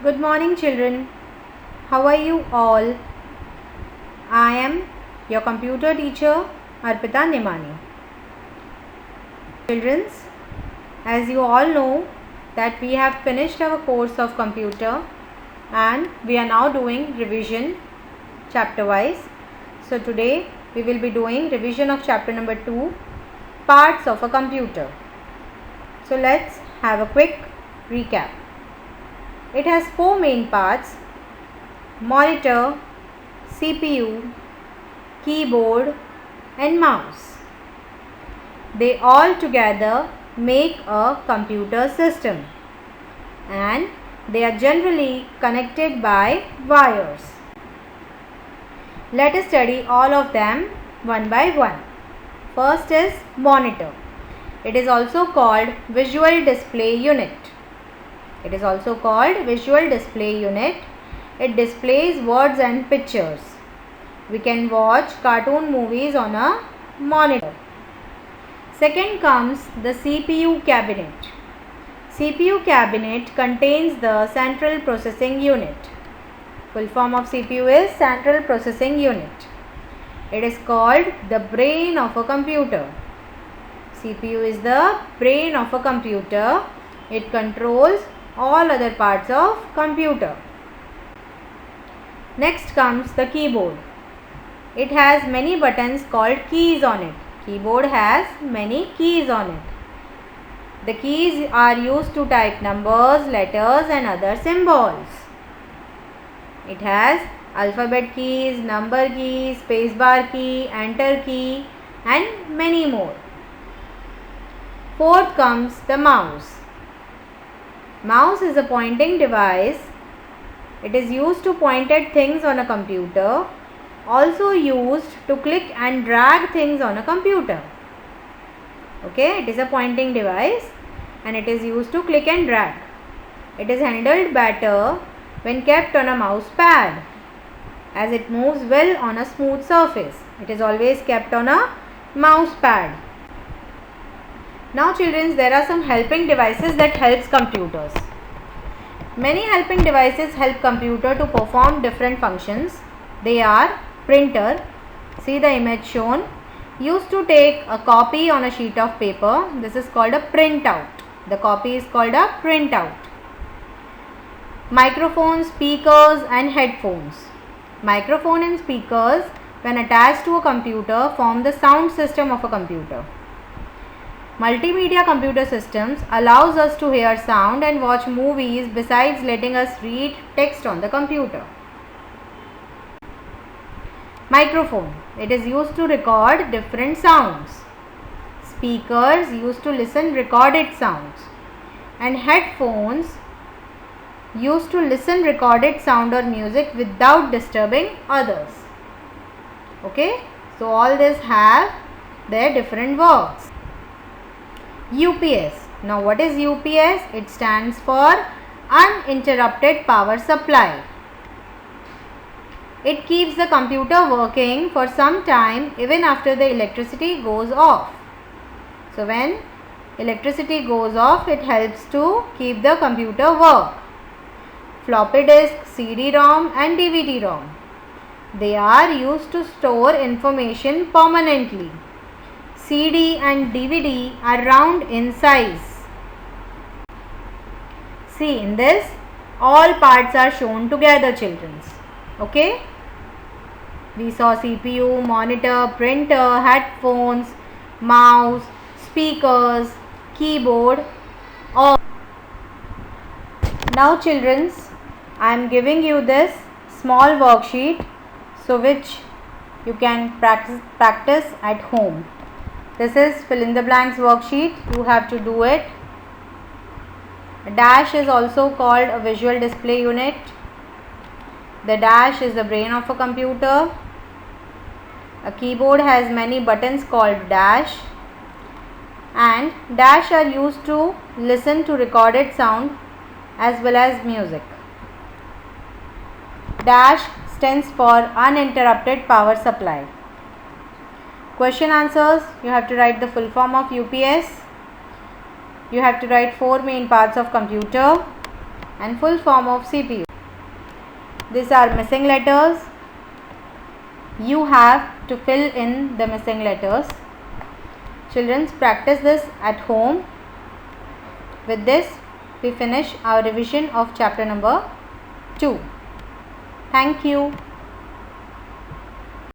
Good morning, children. How are you all? I am your computer teacher, Arpita Nimani. Children, as you all know that we have finished our course of computer and we are now doing revision chapter wise. So today we will be doing revision of chapter number 2, parts of a computer. So let's have a quick recap. It has 4 main parts: monitor, CPU, keyboard and mouse. They all together make a computer system and they are generally connected by wires. Let us study all of them one by one. First is monitor. It is also called visual display unit. It displays words and pictures. We can watch cartoon movies on a monitor. Second comes the CPU cabinet. CPU cabinet contains the central processing unit. Full form of CPU is central processing unit. It is called the brain of a computer. CPU is the brain of a computer. It controls all other parts of computer. Next comes the keyboard. It has many buttons called keys on it. Keyboard has many keys on it. The keys are used to type numbers, letters and other symbols. It has alphabet keys, number keys, spacebar key, enter key and many more. Fourth comes the mouse. Mouse is a pointing device. It is used to point at things on a computer, also used to click and drag things on a computer. Okay, it is a pointing device and it is used to click and drag. It is handled better when kept on a mouse pad as it moves well on a smooth surface. It is always kept on a mouse pad. Now children, there are some helping devices that helps computers. Many helping devices help computer to perform different functions. They are printer. See the image shown. Used to take a copy on a sheet of paper. This is called a printout. The copy is called a printout. Microphones, speakers and headphones. Microphone and speakers, when attached to a computer, form the sound system of a computer. Multimedia computer systems allows us to hear sound and watch movies besides letting us read text on the computer. Microphone. It is used to record different sounds. Speakers used to listen recorded sounds. And headphones used to listen recorded sound or music without disturbing others. Okay. So all these have their different works. UPS. Now what is UPS? It stands for uninterrupted power supply. It keeps the computer working for some time even after the electricity goes off. So when electricity goes off, it helps to keep the computer work. Floppy disk, CD-ROM and DVD-ROM. They are used to store information permanently. CD and DVD are round in size. See, in this all parts are shown together, children. Okay. We saw CPU, monitor, printer, headphones, mouse, speakers, keyboard. All. Now children, I am giving you this small worksheet so which you can practice at home. This is fill in the blanks worksheet. You have to do it. A dash is also called a visual display unit. The dash is the brain of a computer. A keyboard has many buttons called dash. And dash are used to listen to recorded sound as well as music. Dash stands for uninterrupted power supply. Question answers, you have to write the full form of UPS. You have to write 4 main parts of computer. and full form of CPU. These are missing letters. You have to fill in the missing letters. Children, practice this at home. With this, we finish our revision of chapter number 2. Thank you.